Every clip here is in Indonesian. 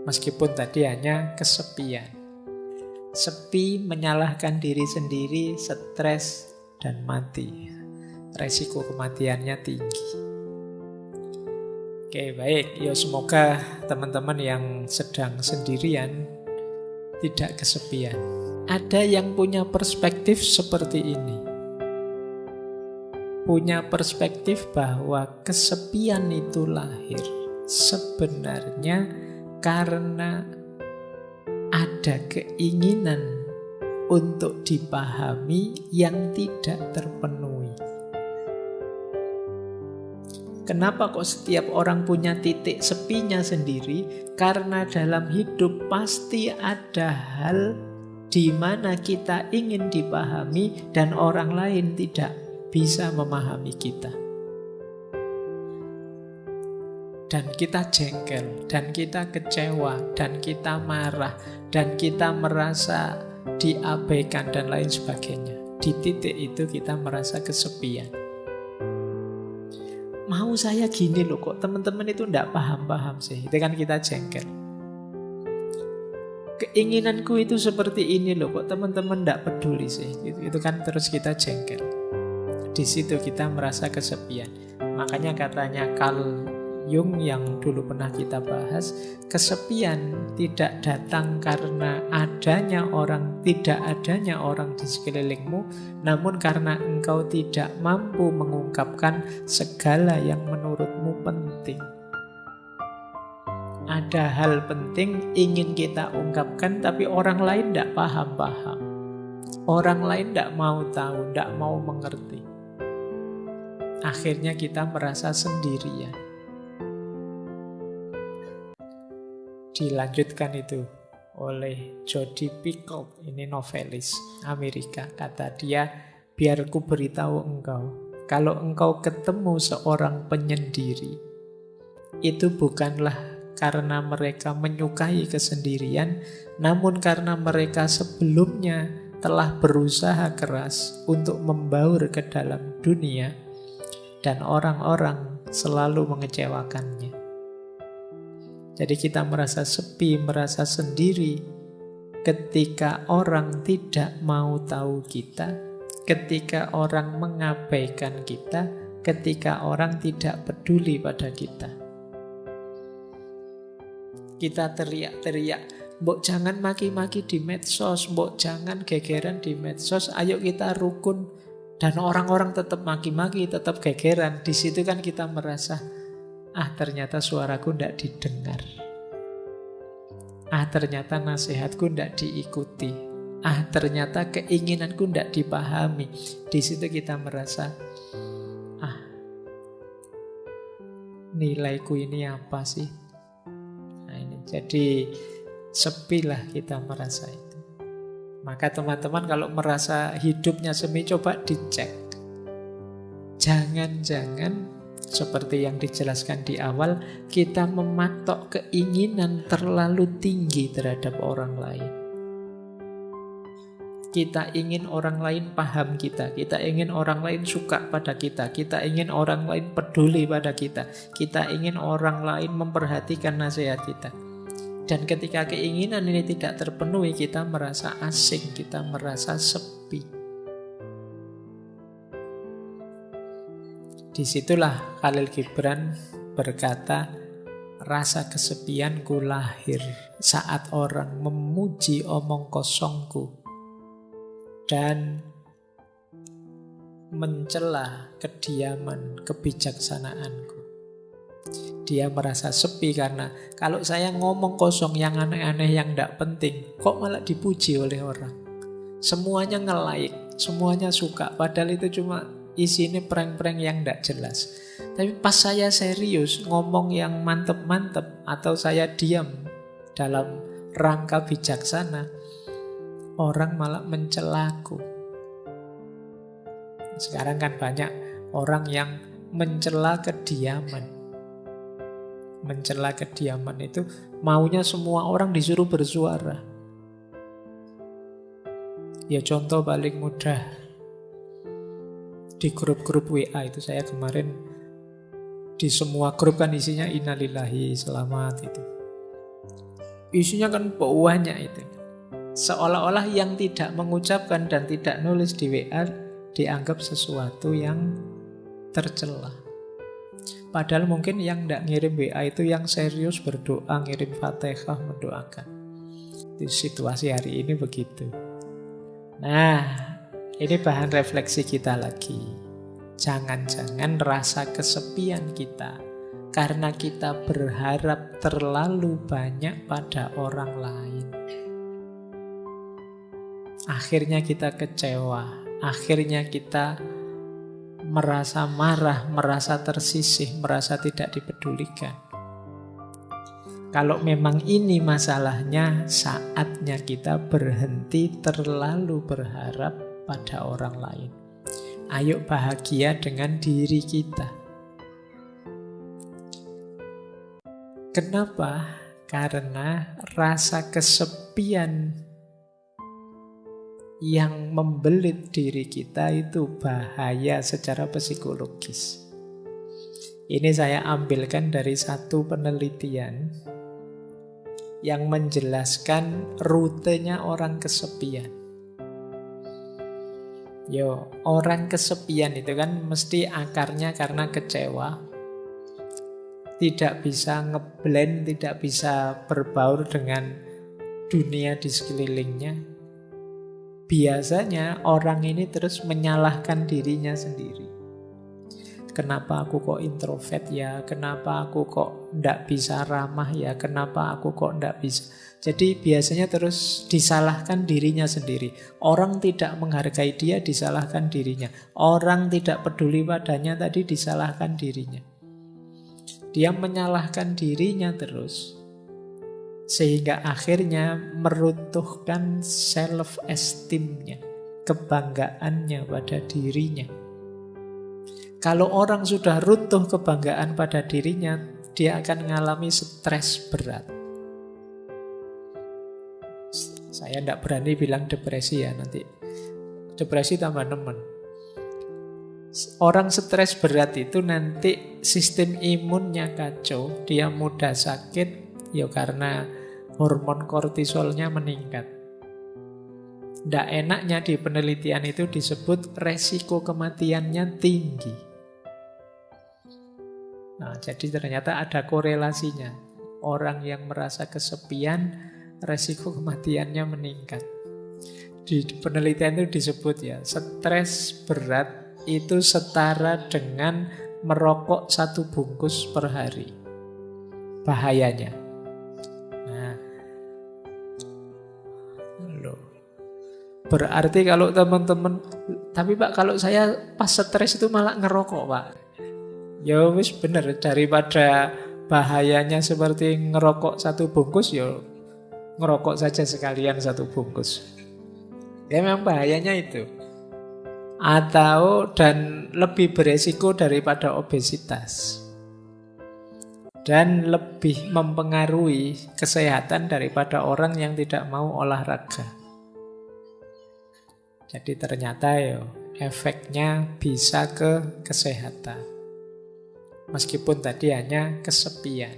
Meskipun tadi hanya kesepian. Sepi, menyalahkan diri sendiri, stres, dan mati. Resiko kematiannya tinggi. Oke, baik. Ya, semoga teman-teman yang sedang sendirian tidak kesepian. Ada yang punya perspektif seperti ini. Punya perspektif bahwa kesepian itu lahir sebenarnya karena ada keinginan untuk dipahami yang tidak terpenuhi. Kenapa kok setiap orang punya titik sepinya sendiri? Karena dalam hidup pasti ada hal di mana kita ingin dipahami dan orang lain tidak bisa memahami kita. Dan kita jengkel, dan kita kecewa, dan kita marah, dan kita merasa diabaikan dan lain sebagainya. Di titik itu kita merasa kesepian. Mau saya gini loh, kok teman-teman itu enggak paham-paham sih. Itu kan kita jengkel. Keinginanku itu seperti ini loh, kok teman-teman enggak peduli sih. Itu kan terus kita jengkel. Di situ kita merasa kesepian. Makanya katanya Carl Jung yang dulu pernah kita bahas, kesepian tidak datang karena tidak adanya orang di sekelilingmu, namun karena engkau tidak mampu mengungkapkan segala yang menurutmu penting. Ada hal penting ingin kita ungkapkan, tapi orang lain tidak paham-paham. Orang lain tidak mau tahu, tidak mau mengerti. Akhirnya kita merasa sendirian. Dilanjutkan itu oleh Jodi Picoult, ini novelis Amerika. Kata dia, biar ku beritahu engkau, kalau engkau ketemu seorang penyendiri, itu bukanlah karena mereka menyukai kesendirian, namun karena mereka sebelumnya telah berusaha keras untuk membaur ke dalam dunia dan orang-orang selalu mengecewakannya. Jadi kita merasa sepi, merasa sendiri ketika orang tidak mau tahu kita, ketika orang mengabaikan kita, ketika orang tidak peduli pada kita. Kita teriak-teriak, mbok jangan maki-maki di medsos, mbok jangan gegeran di medsos, ayo kita rukun. Dan orang-orang tetap maki-maki, tetap gegeran. Di situ kan kita merasa, ternyata suaraku tidak didengar. Ternyata nasihatku tidak diikuti. Ternyata keinginanku tidak dipahami. Di situ kita merasa, nilaiku ini apa sih? Jadi sepilah kita merasa itu. Maka teman-teman kalau merasa hidupnya semi, coba dicek. Jangan-jangan seperti yang dijelaskan di awal, kita mematok keinginan terlalu tinggi terhadap orang lain. Kita ingin orang lain paham kita ingin orang lain suka pada kita ingin orang lain peduli pada kita ingin orang lain memperhatikan nasihat kita. Dan ketika keinginan ini tidak terpenuhi, kita merasa asing, kita merasa sepi. Disitulah Khalil Gibran berkata, rasa kesepianku lahir saat orang memuji omong kosongku dan mencela kediaman kebijaksanaanku. Dia merasa sepi karena kalau saya ngomong kosong yang aneh-aneh yang tidak penting, kok malah dipuji oleh orang. Semuanya nge-like, semuanya suka, padahal itu cuma isinya prank-prank yang tidak jelas. Tapi pas saya serius ngomong yang mantep-mantep, atau saya diam dalam rangka bijaksana, orang malah mencelaku. Sekarang kan banyak orang yang mencela kediaman. Mencela kediaman itu maunya semua orang disuruh bersuara. Ya contoh paling mudah, di grup-grup WA itu saya kemarin di semua grup kan isinya innalillahi, selamat itu. Isunya kan banyak itu. Seolah-olah yang tidak mengucapkan dan tidak nulis di WA dianggap sesuatu yang tercela. Padahal mungkin yang tidak ngirim WA itu yang serius berdoa, ngirim Fatihah, mendoakan. Di situasi hari ini begitu. Nah, ini bahan refleksi kita lagi. Jangan-jangan rasa kesepian kita karena kita berharap terlalu banyak pada orang lain. Akhirnya kita kecewa, akhirnya kita merasa marah, merasa tersisih, merasa tidak dipedulikan. Kalau memang ini masalahnya, saatnya kita berhenti terlalu berharap pada orang lain. Ayo bahagia dengan diri kita. Kenapa? Karena rasa kesepian yang membelit diri kita itu bahaya secara psikologis. Ini saya ambilkan dari satu penelitian yang menjelaskan rutenya orang kesepian. Orang kesepian itu kan mesti akarnya karena kecewa, tidak bisa ngeblend, tidak bisa berbaur dengan dunia di sekelilingnya. Biasanya orang ini terus menyalahkan dirinya sendiri. Kenapa aku kok introvert ya? Kenapa aku kok ndak bisa ramah ya? Kenapa aku kok ndak bisa? Jadi biasanya terus disalahkan dirinya sendiri. Orang tidak menghargai dia, disalahkan dirinya. Orang tidak peduli padanya, tadi disalahkan dirinya. Dia menyalahkan dirinya terus. Sehingga akhirnya meruntuhkan self-esteem-nya, kebanggaannya pada dirinya. Kalau orang sudah runtuh kebanggaan pada dirinya, dia akan mengalami stres berat. Saya tidak berani bilang depresi ya nanti. Depresi tambah nemen. Orang stres berat itu nanti sistem imunnya kacau, dia mudah sakit, ya karena hormon kortisolnya meningkat. Tidak enaknya di penelitian itu disebut resiko kematiannya tinggi. Nah, jadi ternyata ada korelasinya. Orang yang merasa kesepian, resiko kematiannya meningkat. Di penelitian itu disebut ya, stres berat itu setara dengan merokok 1 bungkus per hari. Bahayanya. Nah, berarti kalau teman-teman, tapi Pak kalau saya pas stres itu malah ngerokok Pak. Ya wis bener, daripada bahayanya seperti ngerokok 1 bungkus, ya ngerokok saja sekalian 1 bungkus. Ya memang bahayanya itu. Atau dan lebih beresiko daripada obesitas. Dan lebih mempengaruhi kesehatan daripada orang yang tidak mau olahraga. Jadi ternyata ya efeknya bisa ke kesehatan. Meskipun tadi hanya kesepian.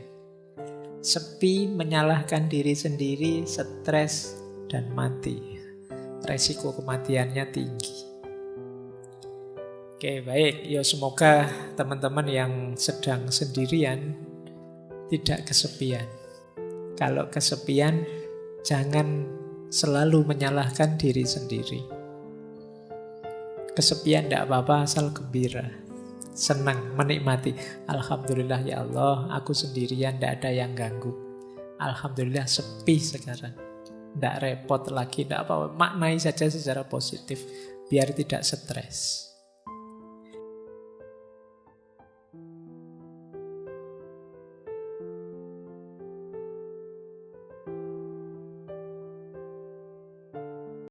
Sepi, menyalahkan diri sendiri, stres, dan mati. Resiko kematiannya tinggi. Oke, baik. Ya semoga teman-teman yang sedang sendirian tidak kesepian. Kalau kesepian, jangan selalu menyalahkan diri sendiri. Kesepian tidak apa-apa asal gembira. Senang, menikmati. Alhamdulillah ya Allah, aku sendirian, tidak ada yang ganggu. Alhamdulillah sepi sekarang. Tidak repot lagi, tidak apa-apa. Maknai saja secara positif, biar tidak stres.